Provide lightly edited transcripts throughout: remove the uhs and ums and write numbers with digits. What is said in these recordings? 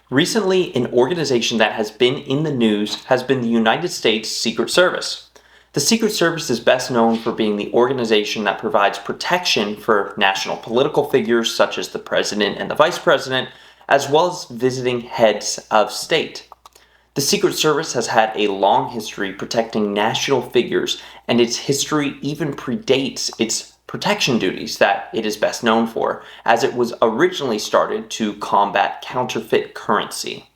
Recently, an organization that has been in the news has been the United States Secret Service. The Secret Service is best known for being the organization that provides protection for national political figures such as the president and the vice president, as well as visiting heads of state. The Secret Service has had a long history protecting national figures, and its history even predates its protection duties that it is best known for, as it was originally started to combat counterfeit currency.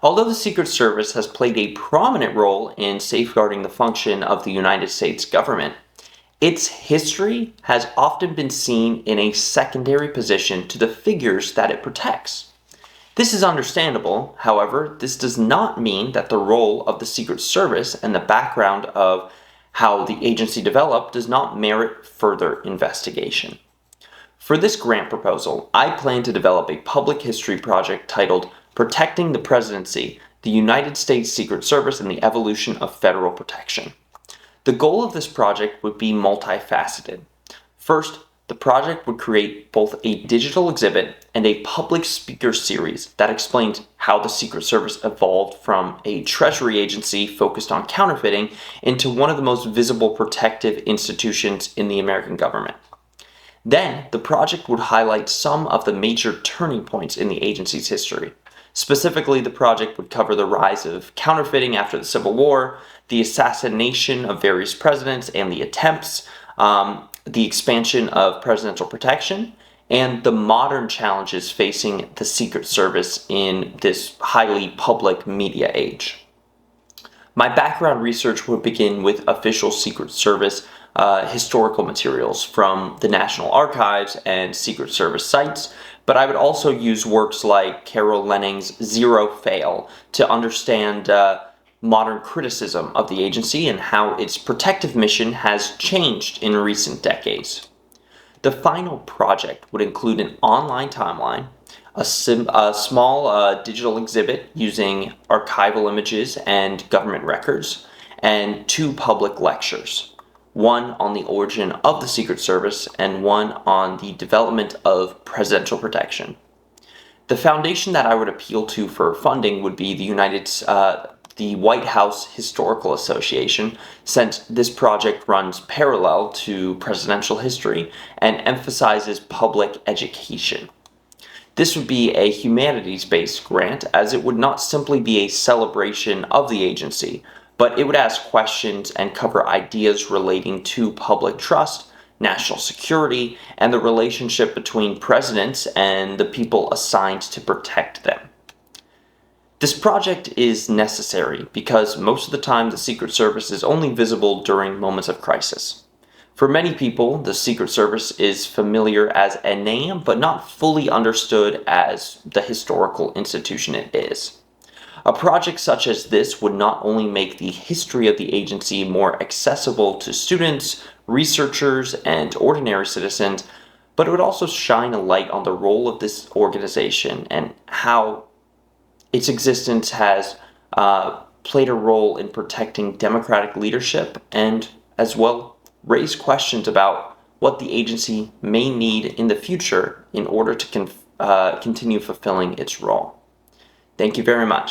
Although the Secret Service has played a prominent role in safeguarding the function of the United States government, its history has often been seen in a secondary position to the figures that it protects. This is understandable. However, this does not mean that the role of the Secret Service and the background of how the agency developed does not merit further investigation. For this grant proposal, I plan to develop a public history project titled Protecting the Presidency, the United States Secret Service and the Evolution of Federal Protection. The goal of this project would be multifaceted. First, the project would create both a digital exhibit and a public speaker series that explains how the Secret Service evolved from a treasury agency focused on counterfeiting into one of the most visible protective institutions in the American government. Then, the project would highlight some of the major turning points in the agency's history. Specifically, the project would cover the rise of counterfeiting after the Civil War, the assassination of various presidents and the attempts, the expansion of presidential protection, and the modern challenges facing the Secret Service in this highly public media age. My background research would begin with official Secret Service historical materials from the National Archives and Secret Service sites, but I would also use works like Carol Lenning's Zero Fail to understand modern criticism of the agency and how its protective mission has changed in recent decades. The final project would include an online timeline, a small digital exhibit using archival images and government records, and 2 public lectures, one on the origin of the Secret Service and one on the development of presidential protection. The foundation that I would appeal to for funding would be the White House Historical Association, since this project runs parallel to presidential history and emphasizes public education. This would be a humanities-based grant, as it would not simply be a celebration of the agency, but it would ask questions and cover ideas relating to public trust, national security, and the relationship between presidents and the people assigned to protect them. This project is necessary because most of the time the Secret Service is only visible during moments of crisis. For many people, the Secret Service is familiar as a name, but not fully understood as the historical institution it is. A project such as this would not only make the history of the agency more accessible to students, researchers, and ordinary citizens, but it would also shine a light on the role of this organization and how its existence has played a role in protecting democratic leadership, and as well raise questions about what the agency may need in the future in order to continue fulfilling its role. Thank you very much.